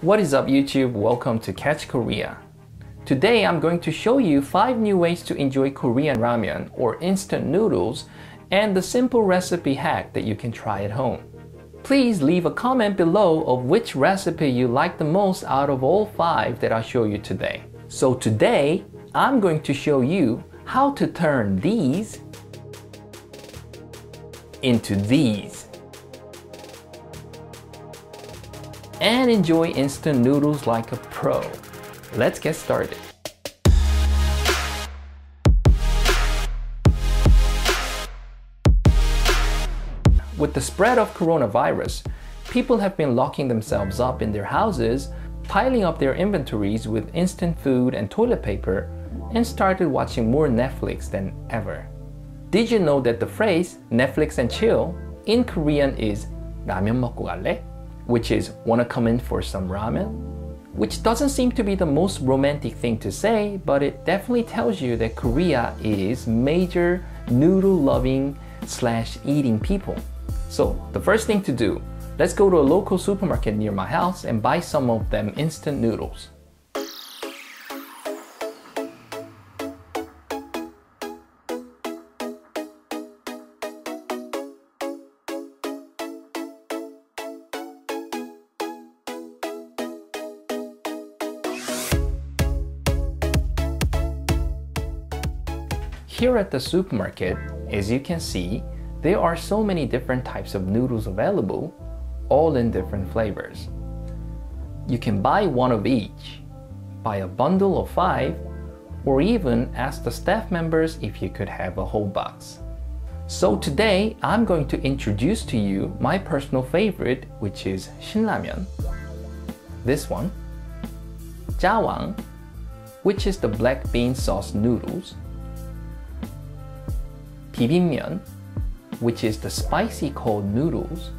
What is up YouTube? Welcome to Catch Korea. Today I'm going to show you 5 new ways to enjoy Korean ramen or instant noodles and the simple recipe hack that you can try at home. Please leave a comment below of which recipe you like the most out of all 5 that I'll show you today. So today I'm going to show you how to turn these into these and enjoy instant noodles like a pro. Let's get started. With the spread of coronavirus, people have been locking themselves up in their houses, piling up their inventories with instant food and toilet paper, and started watching more Netflix than ever. Did you know that the phrase Netflix and chill in Korean is 라면 먹고 갈래? Which is wanna come in for some ramen? Which doesn't seem to be the most romantic thing to say, but it definitely tells you that Korea is major noodle loving / eating people. So the first thing to do, let's go to a local supermarket near my house and buy some of them instant noodles. Here at the supermarket, as you can see, there are so many different types of noodles available, all in different flavors. You can buy one of each, buy a bundle of 5, or even ask the staff members if you could have a whole box. So today, I'm going to introduce to you my personal favorite, which is 신라면. This one, jawang, which is the black bean sauce noodles, bibimbap, which is the spicy cold noodles,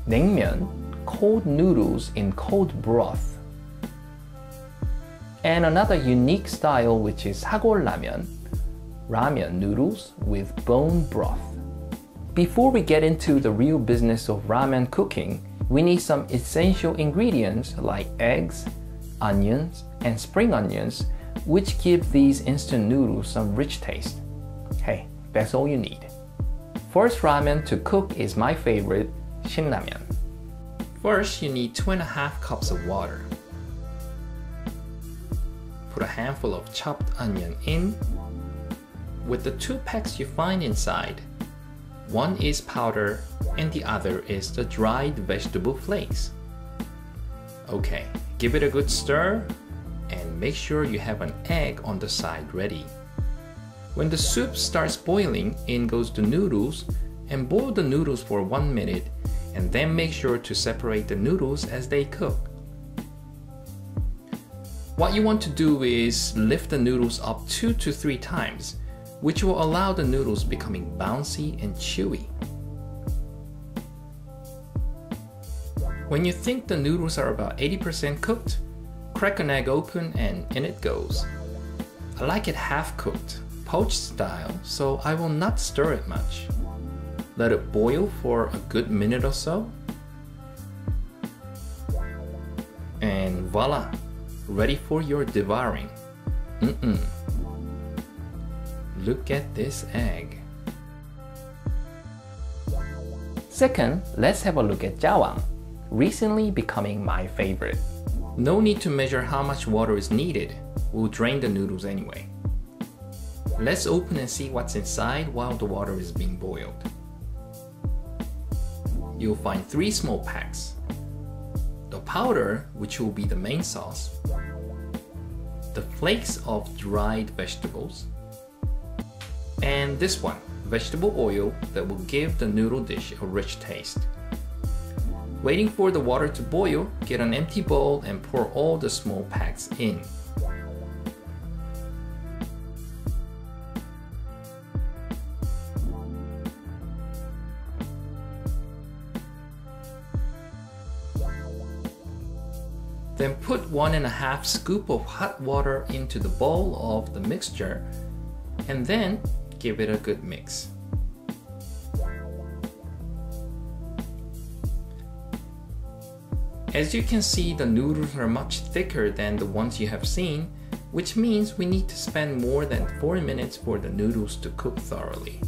Naengmyeon, cold noodles in cold broth, and another unique style which is 사골 라면, Ramyeon noodles with bone broth. Before we get into the real business of ramen cooking, we need some essential ingredients like eggs, onions, and spring onions, which give these instant noodles some rich taste. Hey, that's all you need. First ramen to cook is my favorite, 신라면. First, you need 2.5 cups of water. Put a handful of chopped onion in. With the 2 packs you find inside, one is powder and the other is the dried vegetable flakes. Okay, give it a good stir and make sure you have an egg on the side ready. When the soup starts boiling, in goes the noodles, and boil the noodles for 1 minute, and then make sure to separate the noodles as they cook. What you want to do is lift the noodles up 2 to 3 times, which will allow the noodles becoming bouncy and chewy. When you think the noodles are about 80% cooked, crack an egg open and in it goes. I like it half cooked, poached style, so I will not stir it much. Let it boil for a good minute or so. And voila, ready for your devouring. Look at this egg. Second, let's have a look at jawang, recently becoming my favorite. No need to measure how much water is needed. We'll drain the noodles anyway. Let's open and see what's inside while the water is being boiled. You'll find 3 small packs. The powder, which will be the main sauce. The flakes of dried vegetables. And this one, vegetable oil that will give the noodle dish a rich taste. Waiting for the water to boil, get an empty bowl and pour all the small packs in. Then put 1.5 scoop of hot water into the bowl of the mixture and then give it a good mix. As you can see, the noodles are much thicker than the ones you have seen, which means we need to spend more than 4 minutes for the noodles to cook thoroughly.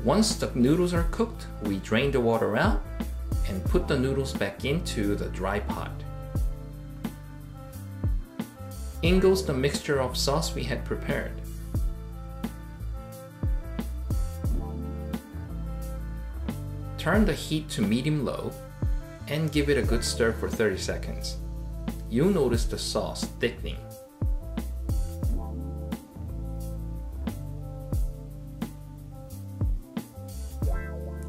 Once the noodles are cooked, we drain the water out and put the noodles back into the dry pot. In goes the mixture of sauce we had prepared. Turn the heat to medium-low and give it a good stir for 30 seconds. You'll notice the sauce thickening.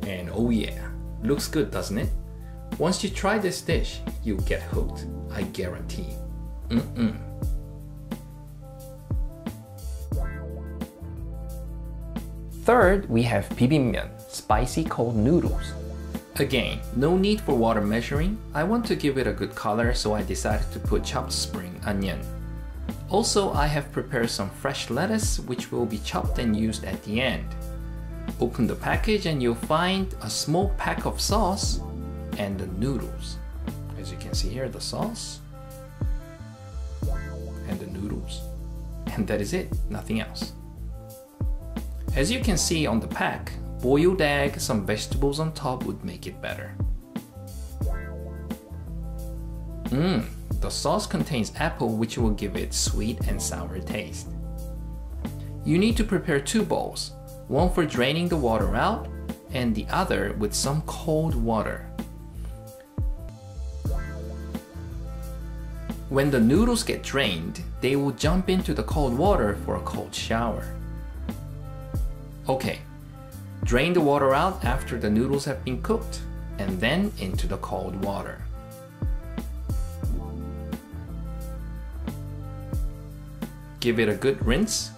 And oh yeah, looks good, doesn't it? Once you try this dish, you'll get hooked, I guarantee. Third, we have bibimbap, spicy cold noodles. Again, no need for water measuring. I want to give it a good color, so I decided to put chopped spring onion. Also, I have prepared some fresh lettuce, which will be chopped and used at the end. Open the package and you'll find a small pack of sauce and the noodles. As you can see here, the sauce and the noodles. And that is it, nothing else. As you can see on the pack, boiled egg, some vegetables on top would make it better. The sauce contains apple, which will give it sweet and sour taste. You need to prepare 2 bowls, one for draining the water out and the other with some cold water. When the noodles get drained, they will jump into the cold water for a cold shower. Okay, drain the water out after the noodles have been cooked and then into the cold water. Give it a good rinse.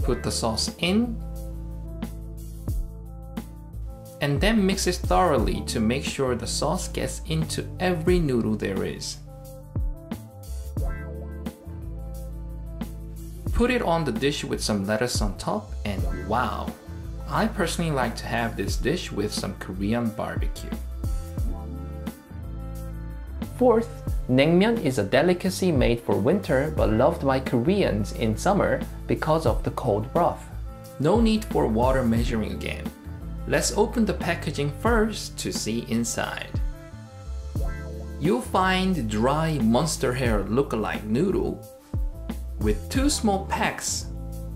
Put the sauce in and then mix it thoroughly to make sure the sauce gets into every noodle there is. Put it on the dish with some lettuce on top and wow! I personally like to have this dish with some Korean barbecue. Fourth, Naengmyeon is a delicacy made for winter but loved by Koreans in summer because of the cold broth. No need for water measuring again. Let's open the packaging first to see inside. You'll find dry Monster Hair look-alike noodle with 2 small packs.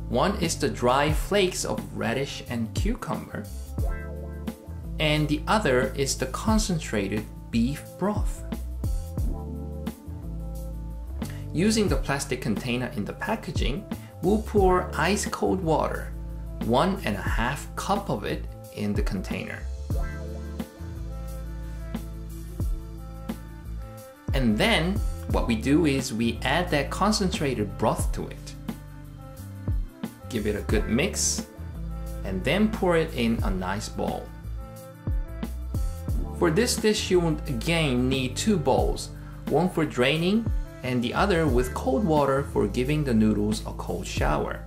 One is the dry flakes of radish and cucumber, and the other is the concentrated beef broth. Using the plastic container in the packaging, we'll pour ice cold water, 1.5 cups of it, in the container. And then what we do is we add that concentrated broth to it. Give it a good mix and then pour it in a nice bowl. For this dish you will again need 2 bowls, one for draining and the other with cold water for giving the noodles a cold shower.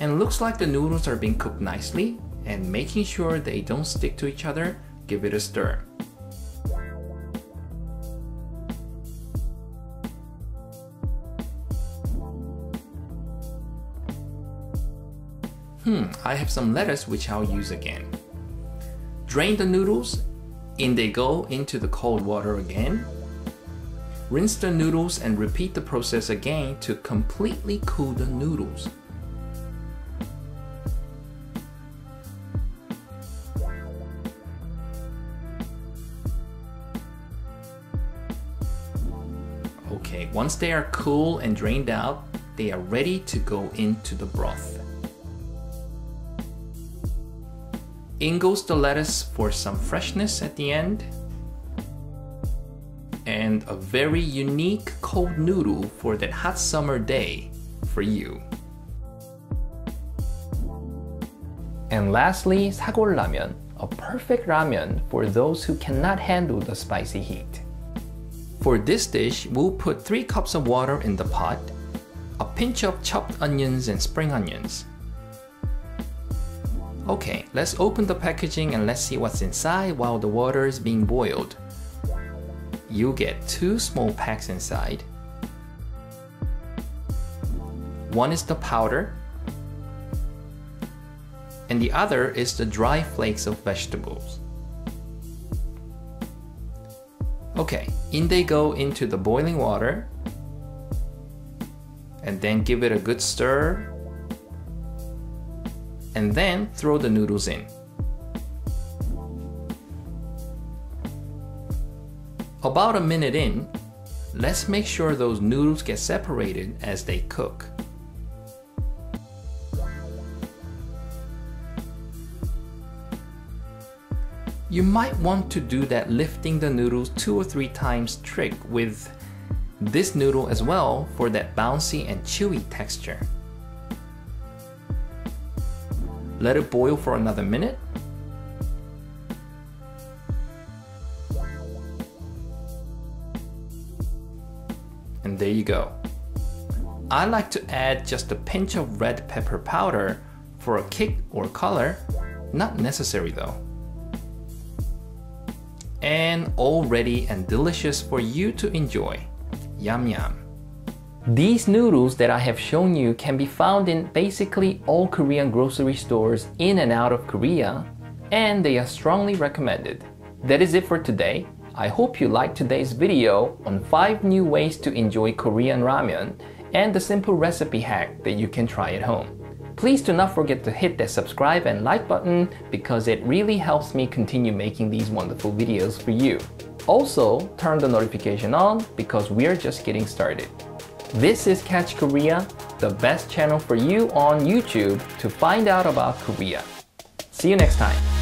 And looks like the noodles are being cooked nicely, and making sure they don't stick to each other, give it a stir. I have some lettuce which I'll use again. Drain the noodles, in they go into the cold water again. Rinse the noodles and repeat the process again to completely cool the noodles. Okay, once they are cool and drained out, they are ready to go into the broth. In goes the lettuce for some freshness at the end. And a very unique cold noodle for that hot summer day for you. And lastly, 사골 Ramyeon, a perfect ramen for those who cannot handle the spicy heat. For this dish, we'll put 3 cups of water in the pot, a pinch of chopped onions and spring onions. Okay, let's open the packaging and let's see what's inside while the water is being boiled. You'll get 2 small packs inside. One is the powder, and the other is the dry flakes of vegetables. Okay, in they go into the boiling water, and then give it a good stir, and then throw the noodles in. About a minute in, let's make sure those noodles get separated as they cook. You might want to do that lifting the noodles 2 or 3 times trick with this noodle as well for that bouncy and chewy texture. Let it boil for another minute. And there you go. I like to add just a pinch of red pepper powder for a kick or color, not necessary though. And all ready and delicious for you to enjoy. Yum yum. These noodles that I have shown you can be found in basically all Korean grocery stores in and out of Korea, and they are strongly recommended. That is it for today. I hope you liked today's video on 5 new ways to enjoy Korean ramen and the simple recipe hack that you can try at home. Please do not forget to hit that subscribe and like button because it really helps me continue making these wonderful videos for you. Also, turn the notification on because we're just getting started. This is Catch Korea, the best channel for you on YouTube to find out about Korea. See you next time.